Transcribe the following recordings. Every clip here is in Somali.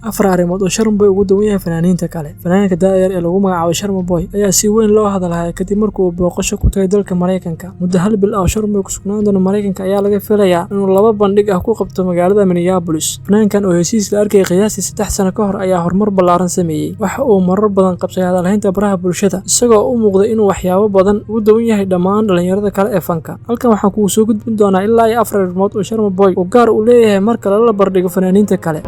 afar arrimood oo Sharma Boy ugu duwan yahay fanaaniinta kale. Fanaanka daayar ee lagu magacaabo Sharma Boy ayaa si weyn loo hadalhayo kadib markii uu booqasho ku tagay dalka Mareykanka. Muddo hal bil ah oo Sharma Boy ku sugnaan doona Mareykanka ayaa laga filayaa inuu laba bandhig ah ku qabto magaalada Minneapolis. Fanaankan oo hesiis la arkay qiyaastii 3 sano ka hor ayaa horumar ballaaran sameeyay. Waxa uu marar badan qabsay hadalhaynta baraha bulshada isagoo u muuqday inuu waxyaabo badan ugu duwan yahay dhammaan dhalinyarada kale ee fanka. Halkan waxaan kugu soo gudbin doonaa ilaa iyo 4 arrimood oo Sharma Boy uu gaar u leeyahay marka la barbardhigo fanaaniinta kale.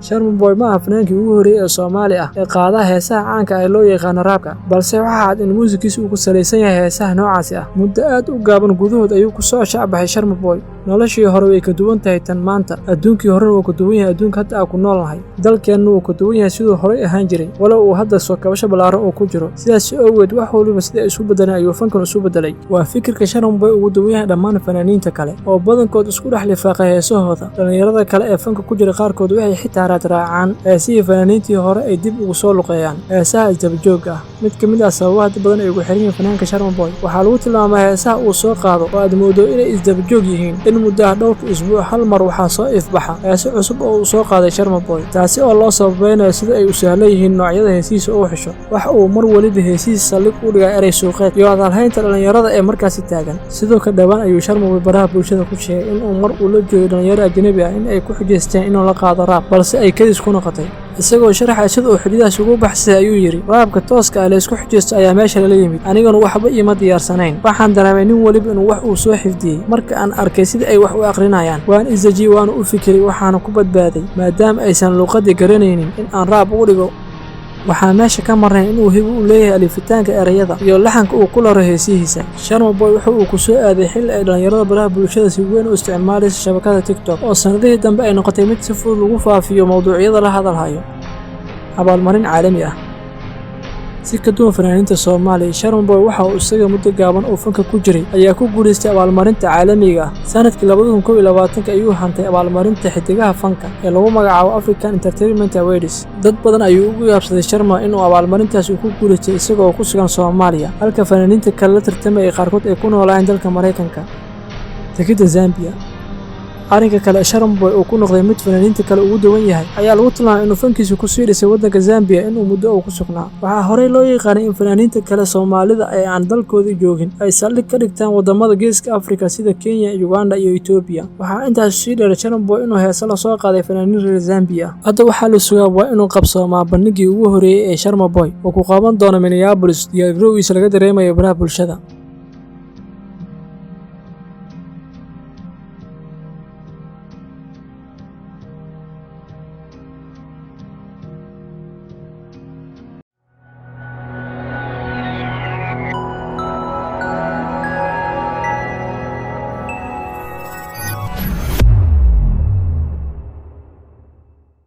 Sharma Boy ma aha fanaankii ugu horeeyay ee Soomaali ah ee qaada heesaha caanka ah ee loo yaqaan raabka, balse waxa cad in muusikiisu uu ku saleysan yahay heesaha noocaas ah. Muddo aad u gaaban gudahood ayuu ku soo shacbaxay Sharma Boy. noloshii hore way ka duwan tahay tan maanta. Adduunkii hore wuu ka duwan yahay adduunka hadda aan ku noolnahay. Dalkeenna wuu ka duwan yahay siduu hore ahaan jiray, walow uu hadda soo kabasho ballaaran uu ku jiro. Sidaas awgeed wax waliba sida isu bedelaan ayuu fankan isu bedelay. Waa fikirka Sharma Boy ugu duwan yahay dhammaan fanaaniinta kale oo badankood isku dhex lifaaqay heesahooda. Dhalinyarada kale ee fanka ku jira qaarkood waxay xitaa raacaan heesihii fanaaniintii hore ay dib ugu soo luqeeyaan heesaha isdaba joog ah. Mid ka mid ah sababaha dad badan ay ugu xiran yihiin fanaanka Sharma Boy waxaa lagu tilmaamaa heesaha uu soo qaado oo aad moodo inay isdaba joog yihiin. In muddo dhowrka isbuuc hal mar waxaa soo ifbaxa heeso cusub oo uu soo qaaday Sharma Boy, taasi oo loo sabaynayo sida ay u sahlan yihiin noocyada heesihiisa uu xisho. Waxa uu mar waliba heesihiisa saldhig u dhigay eray suuqeed iyo hadalhaynta dhalinyarada ee markaasi taagan. Sidoo kale dhawaan ayuu Sharma Boy baraha bulshada ku sheegay in uu mar uu la joogo dhalinyaro ajnabi ah in ay ku xujeysteen inuu la qaado raab, balse ay kadis ku noqotay. isagoo sharaxay sida uu xidhiidhaas ugu baxsay ayuu yiri, raabka tooska ah la isku xijeysto ayaa meesha la yimid, aniguna waxba iima diyaarsanayn. Waxaan dareemay nin waliba inuu wax uu soo xifdiyay. Marka aan arkay sida ay wax u aqrinayaan, waan isdaji waan u fikiray waxaana ku badbaaday maadaama aysan luqadii garanaynin in aan raab ugu dhigo. waxaa meesha ka marnay inuu hibo u leeyahay alifitaanka erayada iyo laxanka uu ku laro heesihiisa. Sharma Boy wuxuu ku soo aaday xilli ay dhalinyarada baraha bulshada si weyn u isticmaalayso shabakada TikTok oo sanadihii dambe ay noqotay mid si fudud lagu faafiyo mowduucyada la hadalhayo. abaalmarin caalami ah si ka duwan fanaaniinta Soomaaliya, Sharma Boy waxa uu isaga muddo gaaban oo fanka ku jiray ayaa ku guuleystay abaalmarinta caalamiga ah. Sanadkii 2021 ayuu hantay abaalmarinta xidigaha fanka ee lagu magacaabo African Entertainment Awards. Dad badan ayuu ugu yaabsaday Sharma inuu abaalmarintaas ku guuleystay isagoo ku sugan Soomaaliya, halka fanaaniinta kale la tartamay ay qaarkood ay ku noolaan dalka Mareykanka. Tegida Zambia arrinka kale Sharma Boy uu ku noqday mid fanaaniinta kale ugu duwan yahay ayaa lagu tilmaamay inuu fankiisu ku sii dhisay waddanka Zambia inuu muddo ku sugnaa. Waxaa horey loo yaqaanay in fanaaniinta kale Soomaalida ay aan dalkooda joogin ay saldhig ka dhigtaan wadamada Geeska Afrika sida Kenya, Uganda iyo Ethiopia. Waxaa intaas sii dheer Sharma Boy inuu heeso la soo qaaday fanaaniin reer Zambia. Hadda waxaa la sugaa waa inuu qabsoomaa bandhigii ugu horeeyay ee Sharma Boy oo ku qaban doona Minneapolis iyo Nairobi laga dareemayo baraha bulshada.